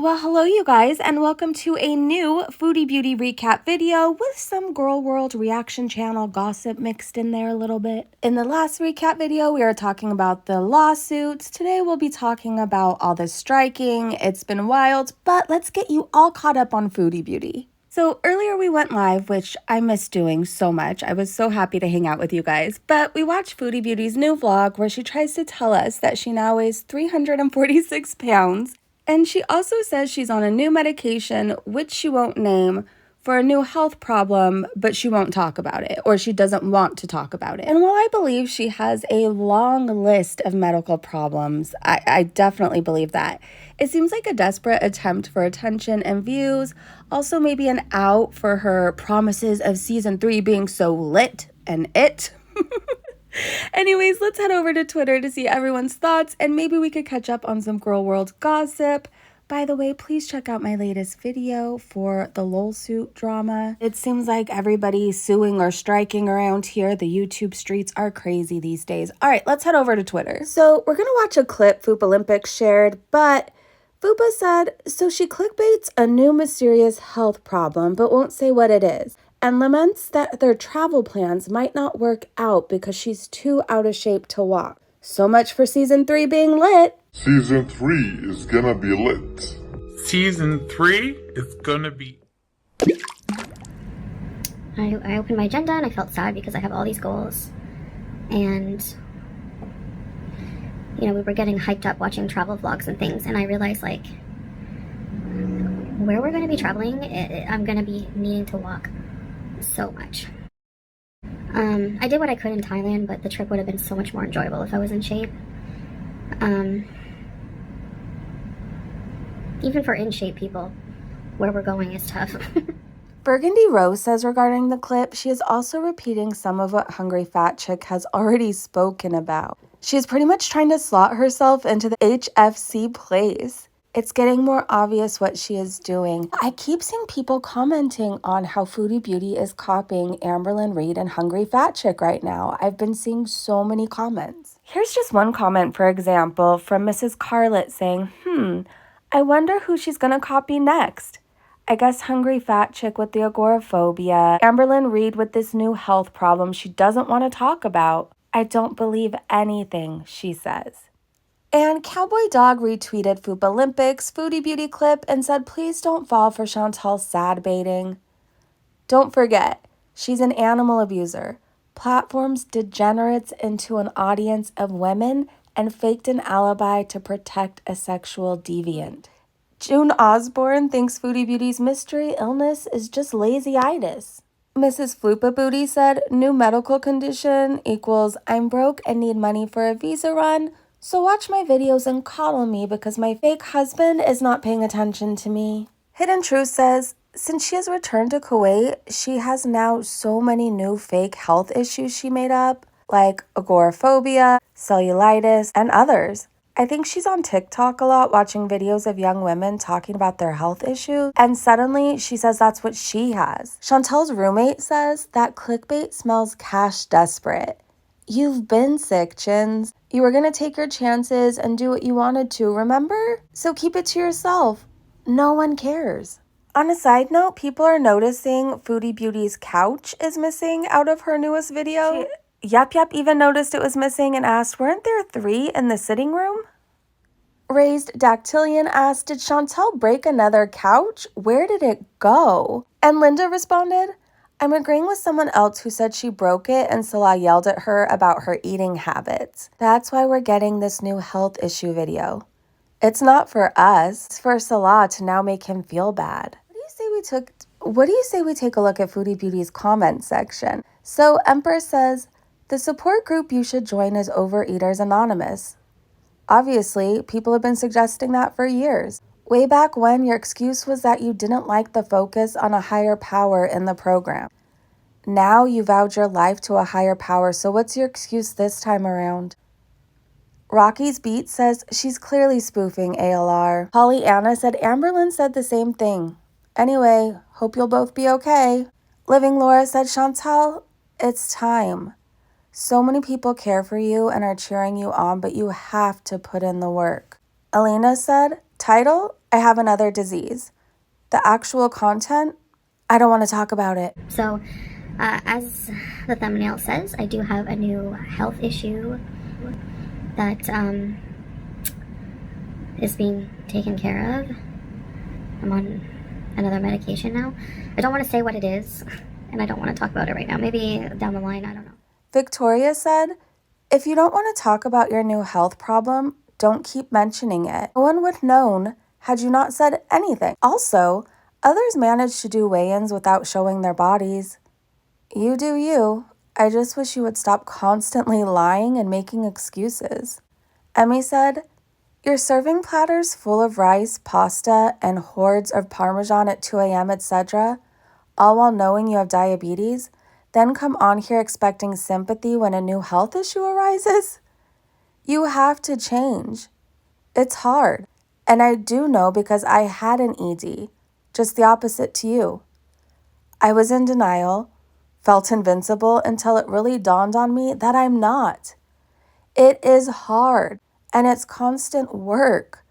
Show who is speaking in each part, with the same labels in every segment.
Speaker 1: Well, hello you guys, and welcome to a new Foodie Beauty recap video with some Gorlworld reaction channel gossip mixed in there a little bit. In the last recap video, we were talking about the lawsuits. Today, we'll be talking about all the striking. It's been wild, but let's get you all caught up on Foodie Beauty. So earlier we went live, which I missed doing so much. I was so happy to hang out with you guys. But we watched Foodie Beauty's new vlog where she tries to tell us that she now weighs 346 pounds. And she also says she's on a new medication, which she won't name, for a new health problem, but she won't talk about it, or she doesn't want to talk about it. And while I believe she has a long list of medical problems, I definitely believe that. It seems like a desperate attempt for attention and views, also maybe an out for her promises of season 3 being so lit and it. Anyways, let's head over to Twitter to see everyone's thoughts, and maybe we could catch up on some Gorlworld gossip. By the way, please check out my latest video for the lolsuit drama. It seems like everybody's suing or striking around here. The YouTube streets are crazy these days. All right, let's head over to Twitter. So we're gonna watch a clip Foop Olympics shared, but Fupa said, so she clickbaits a new mysterious health problem, but won't say what it is, and laments that their travel plans might not work out because she's too out of shape to walk. So much for season 3 being lit.
Speaker 2: Season 3 is gonna be lit.
Speaker 3: Season 3 is gonna be...
Speaker 4: I opened my agenda and I felt sad because I have all these goals. And, you know, we were getting hyped up watching travel vlogs and things, and I realized, like, where we're going to be traveling, I'm going to be needing to walk so much. I did what I could in Thailand, but the trip would have been so much more enjoyable if I was in shape. Even for in-shape people, where we're going is tough.
Speaker 1: Burgundy Rose says regarding the clip, she is also repeating some of what Hungry Fat Chick has already spoken about. She is pretty much trying to slot herself into the HFC place. It's getting more obvious what she is doing. I keep seeing people commenting on how Foodie Beauty is copying Amberlynn Reid and Hungry Fat Chick right now. I've been seeing so many comments. Here's just one comment, for example, from Mrs. Carlett saying, I wonder who she's gonna copy next. I guess Hungry Fat Chick with the agoraphobia, Amberlynn Reid with this new health problem she doesn't want to talk about. I don't believe anything she says. And Cowboy Dog retweeted Foop Olympics Foodie Beauty clip and said, please don't fall for Chantal's sad baiting. Don't forget, she's an animal abuser, platforms degenerates into an audience of women, and faked an alibi to protect a sexual deviant. June Osborne thinks Foodie Beauty's mystery illness is just lazy-itis. Mrs. Floopa Booty said, new medical condition equals I'm broke and need money for a visa run, so watch my videos and coddle me because my fake husband is not paying attention to me. Hidden Truth says, since she has returned to Kuwait, she has now so many new fake health issues she made up, like agoraphobia, cellulitis, and others. I think she's on TikTok a lot watching videos of young women talking about their health issues, and suddenly she says that's what she has. Chantel's roommate says that clickbait smells cash desperate. You've been sick, Chins. You were gonna take your chances and do what you wanted to, remember? So keep it to yourself. No one cares. On a side note, people are noticing Foodie Beauty's couch is missing out of her newest video. Yep even noticed it was missing and asked, weren't there 3 in the sitting room? Raised Dactylian asked, did Chantel break another couch? Where did it go? And Linda responded, I'm agreeing with someone else who said she broke it and Salah yelled at her about her eating habits. That's why we're getting this new health issue video. It's not for us, it's for Salah to now make him feel bad. What do you say we take a look at Foodie Beauty's comment section? So Empress says, the support group you should join is Overeaters Anonymous. Obviously, people have been suggesting that for years. Way back when, your excuse was that you didn't like the focus on a higher power in the program. Now you vowed your life to a higher power, so what's your excuse this time around? Rocky's Beat says she's clearly spoofing ALR. Pollyanna said Amberlynn said the same thing. Anyway, hope you'll both be okay. Living Laura said, Chantal, it's time. So many people care for you and are cheering you on, but you have to put in the work. Elena said, title, I have another disease. The actual content, I don't want to talk about it.
Speaker 4: So, as the thumbnail says, I do have a new health issue that is being taken care of. I'm on another medication now. I don't want to say what it is, and I don't want to talk about it right now. Maybe down the line, I don't know.
Speaker 1: Victoria said, if you don't want to talk about your new health problem, don't keep mentioning it. No one would have known had you not said anything. Also, others manage to do weigh-ins without showing their bodies. You do you. I just wish you would stop constantly lying and making excuses. Emmy said, you're serving platters full of rice, pasta, and hordes of Parmesan at 2 a.m., etc., all while knowing you have diabetes, then come on here expecting sympathy when a new health issue arises? You have to change. It's hard. And I do know because I had an ED, just the opposite to you. I was in denial, felt invincible until it really dawned on me that I'm not. It is hard, and it's constant work.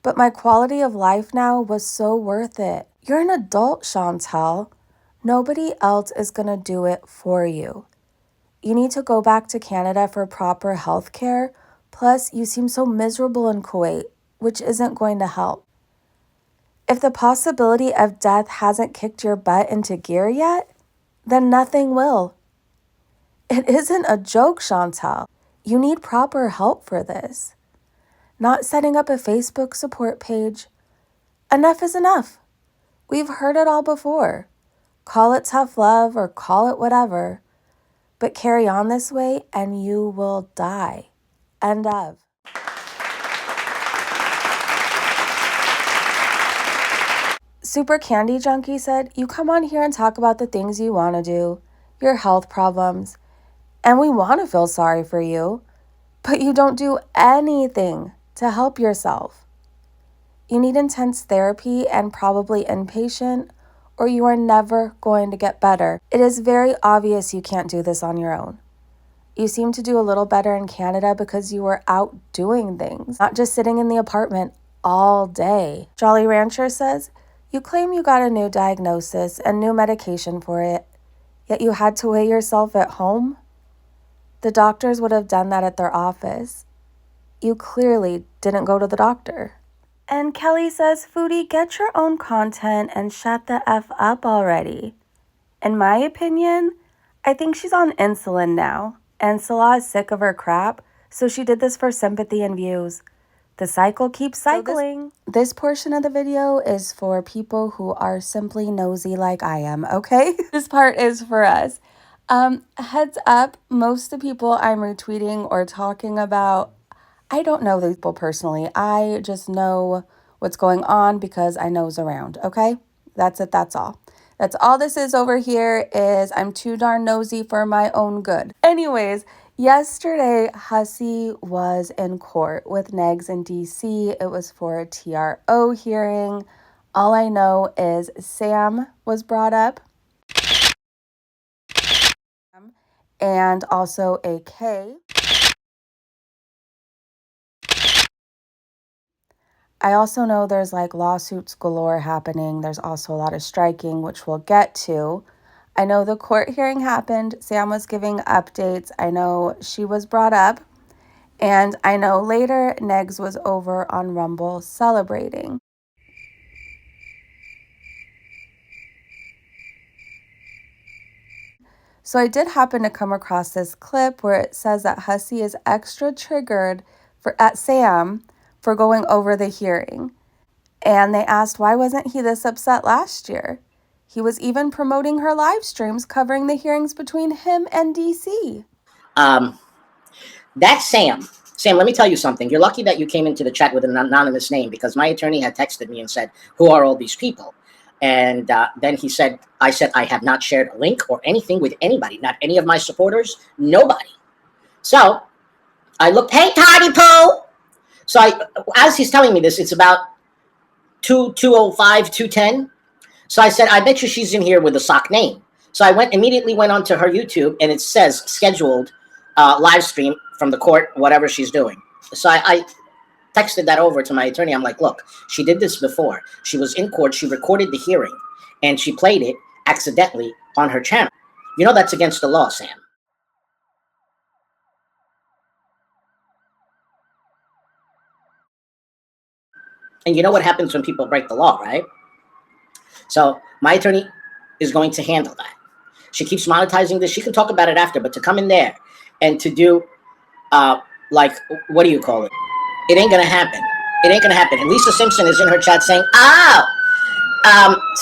Speaker 1: But my quality of life now was so worth it. You're an adult, Chantel. Nobody else is going to do it for you. You need to go back to Canada for proper health care. Plus, you seem so miserable in Kuwait, which isn't going to help. If the possibility of death hasn't kicked your butt into gear yet, then nothing will. It isn't a joke, Chantel. You need proper help for this. Not setting up a Facebook support page. Enough is enough. We've heard it all before. Call it tough love or call it whatever. But carry on this way and you will die. End of. Super Candy Junkie said, you come on here and talk about the things you want to do, your health problems, and we want to feel sorry for you, but you don't do anything to help yourself. You need intense therapy and probably inpatient, or you are never going to get better. It is very obvious you can't do this on your own. You seem to do a little better in Canada because you were out doing things, not just sitting in the apartment all day. Jolly Rancher says, you claim you got a new diagnosis and new medication for it, yet you had to weigh yourself at home? The doctors would have done that at their office. You clearly didn't go to the doctor. And Kelly says, Foodie, get your own content and shut the F up already. In my opinion, I think she's on insulin now, and Salah is sick of her crap, so she did this for sympathy and views. The cycle keeps cycling. So this portion of the video is for people who are simply nosy like I am, okay? This part is for us. Heads up, most of the people I'm retweeting or talking about, I don't know these people personally. I just know what's going on because I nose around, okay? That's it, that's all. That's all this is over here is I'm too darn nosy for my own good. Anyways, yesterday, Hussey was in court with Negs in DC. It was for a TRO hearing. All I know is Sam was brought up and also AK. I also know there's like lawsuits galore happening. There's also a lot of striking, which we'll get to. I know the court hearing happened. Sam was giving updates. I know she was brought up. And I know later Negs was over on Rumble celebrating. So I did happen to come across this clip where it says that Hussey is extra triggered at Sam for going over the hearing. And they asked, why wasn't he this upset last year? He was even promoting her live streams covering the hearings between him and DC.
Speaker 5: That's Sam. Sam, let me tell you something. You're lucky that you came into the chat with an anonymous name because my attorney had texted me and said, who are all these people? And then he said, I said, I have not shared a link or anything with anybody, not any of my supporters, nobody. So I looked, hey, Toddy Poe. So as he's telling me this, it's about 2:05, 2:10. So I said, I bet you she's in here with a sock name. So I immediately went onto her YouTube and it says scheduled live stream from the court, whatever she's doing. So I texted that over to my attorney. I'm like, look, she did this before. She was in court. She recorded the hearing and she played it accidentally on her channel. You know that's against the law, Sam. And you know what happens when people break the law, right? So my attorney is going to handle that. She keeps monetizing this. She can talk about it after, but to come in there and to do, like, what do you call it? It ain't gonna happen. It ain't gonna happen. And Lisa Simpson is in her chat saying,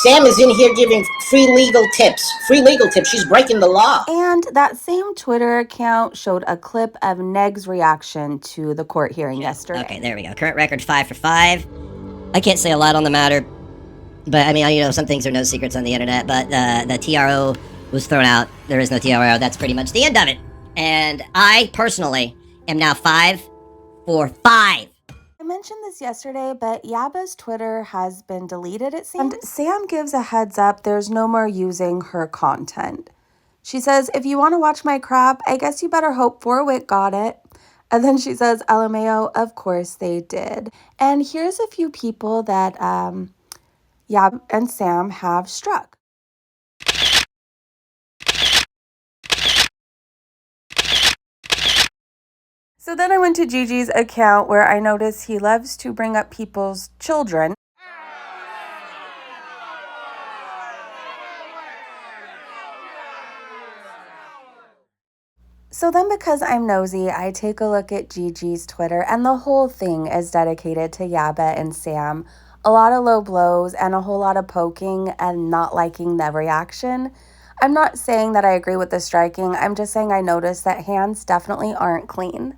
Speaker 5: Sam is in here giving free legal tips. Free legal tips. She's breaking the law.
Speaker 1: And that same Twitter account showed a clip of Neg's reaction to the court hearing yesterday.
Speaker 6: Okay, there we go. Current record 5 for 5. I can't say a lot on the matter, but I mean, you know, some things are no secrets on the internet, but the TRO was thrown out. There is no TRO. That's pretty much the end of it. And I personally am now 5 for 5.
Speaker 1: I mentioned this yesterday, but Yaba's Twitter has been deleted, it seems. And Sam gives a heads up there's no more using her content. She says, if you want to watch my crap, I guess you better hope 4wit got it. And then she says, LMAO, of course they did. And here's a few people that Yaba and Sam have struck. So then I went to Gigi's account where I noticed he loves to bring up people's children. So then because I'm nosy, I take a look at Gigi's Twitter and the whole thing is dedicated to Yaba and Sam. A lot of low blows and a whole lot of poking and not liking the reaction. I'm not saying that I agree with the striking. I'm just saying I noticed that hands definitely aren't clean.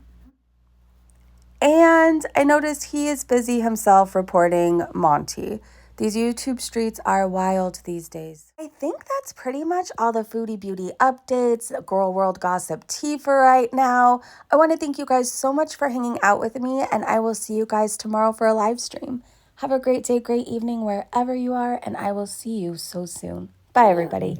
Speaker 1: And I noticed he is busy himself reporting Monty. These YouTube streets are wild these days. I think that's pretty much all the Foodie Beauty updates, Gorlworld gossip tea for right now. I want to thank you guys so much for hanging out with me, and I will see you guys tomorrow for a live stream. Have a great day, great evening, wherever you are, and I will see you so soon. Bye, everybody.